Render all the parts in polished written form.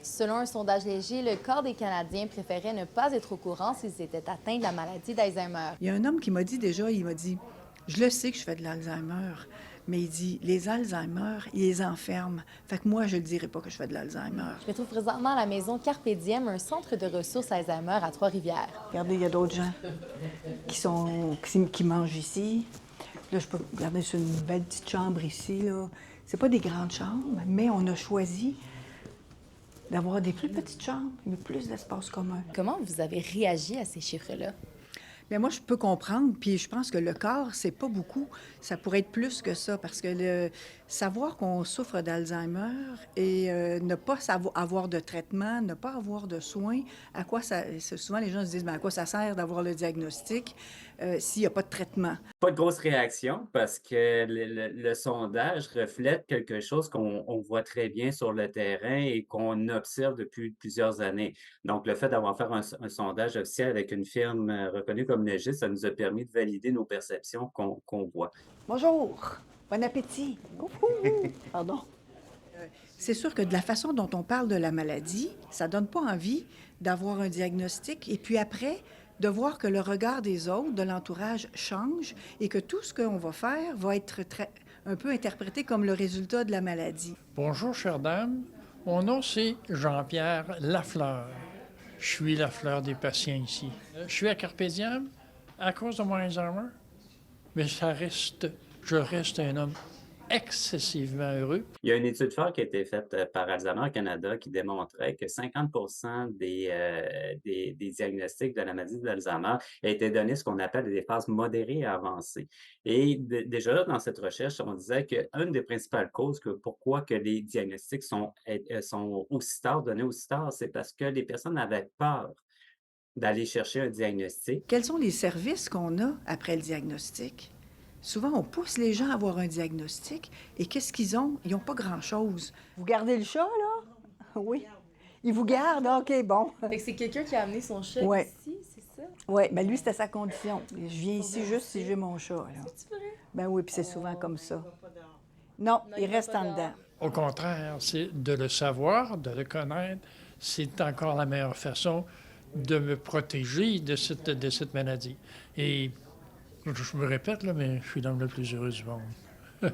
Selon un sondage léger, le quart des Canadiens préféraient ne pas être au courant s'ils étaient atteints de la maladie d'Alzheimer. Il y a un homme qui m'a dit déjà, il m'a dit, je le sais que je fais de l'Alzheimer, mais il dit, les Alzheimer, ils les enferment. Fait que moi, je ne le dirai pas que je fais de l'Alzheimer. Je me trouve présentement à la maison Carpe Diem, un centre de ressources Alzheimer à Trois-Rivières. Regardez, il y a d'autres gens qui mangent ici. Là, je peux regarder sur une belle petite chambre ici, là. C'est pas des grandes chambres, mais on a choisi d'avoir des plus petites chambres, mais plus d'espace commun. Comment vous avez réagi à ces chiffres-là? Bien, moi, je peux comprendre, puis je pense que le corps, c'est pas beaucoup. Ça pourrait être plus que ça, parce que savoir qu'on souffre d'Alzheimer et ne pas avoir de traitement, ne pas avoir de soins, à quoi ça... Souvent, les gens se disent, bien, à quoi ça sert d'avoir le diagnostic s'il n'y a pas de traitement? Pas de grosse réaction parce que le sondage reflète quelque chose qu'on voit très bien sur le terrain et qu'on observe depuis plusieurs années. Donc, le fait d'avoir fait un sondage officiel avec une firme reconnue comme Legis, ça nous a permis de valider nos perceptions qu'on voit. Bonjour, bon appétit. Coucou. Pardon. C'est sûr que de la façon dont on parle de la maladie, ça donne pas envie d'avoir un diagnostic et puis après, de voir que le regard des autres, de l'entourage change et que tout ce qu'on va faire va être un peu interprété comme le résultat de la maladie. Bonjour, chère dame. Mon nom, c'est Jean-Pierre Lafleur. Je suis la fleur des patients ici. Je suis à Carpe Diem à cause de mon Alzheimer, mais je reste un homme excessivement heureux. Il y a une étude forte qui a été faite par Alzheimer Canada qui démontrait que 50 des diagnostics de la maladie d'Alzheimer étaient donnés ce qu'on appelle des phases modérées et avancées. Et déjà là, dans cette recherche, on disait qu'une des principales causes pourquoi que les diagnostics sont aussi tard, donnés aussi tard, c'est parce que les personnes avaient peur d'aller chercher un diagnostic. Quels sont les services qu'on a après le diagnostic? Souvent, on pousse les gens à avoir un diagnostic et qu'est-ce qu'ils ont? Ils n'ont pas grand-chose. Vous gardez le chat, là? Oui. Ils vous gardent? OK, bon. Fait que c'est quelqu'un qui a amené son chat Ouais. ici, c'est ça? Oui, mais lui, c'était sa condition. Je viens ici juste si j'ai mon chat, là. C'est vrai? Ben oui, puis c'est souvent comme ça. Non, il reste en dedans. Au contraire, c'est de le savoir, de le connaître, c'est encore la meilleure façon de me protéger de cette maladie. Et je me répète, là, mais je suis l'homme le plus heureux du monde.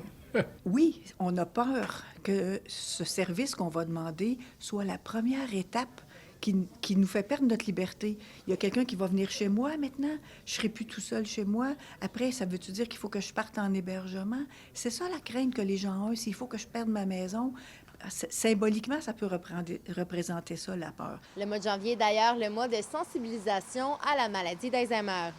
Oui, on a peur que ce service qu'on va demander soit la première étape qui nous fait perdre notre liberté. Il y a quelqu'un qui va venir chez moi maintenant, je ne serai plus tout seul chez moi. Après, ça veut-tu dire qu'il faut que je parte en hébergement? C'est ça la crainte que les gens ont, s'il faut que je perde ma maison. Symboliquement, ça peut représenter ça, la peur. Le mois de janvier est d'ailleurs le mois de sensibilisation à la maladie d'Alzheimer.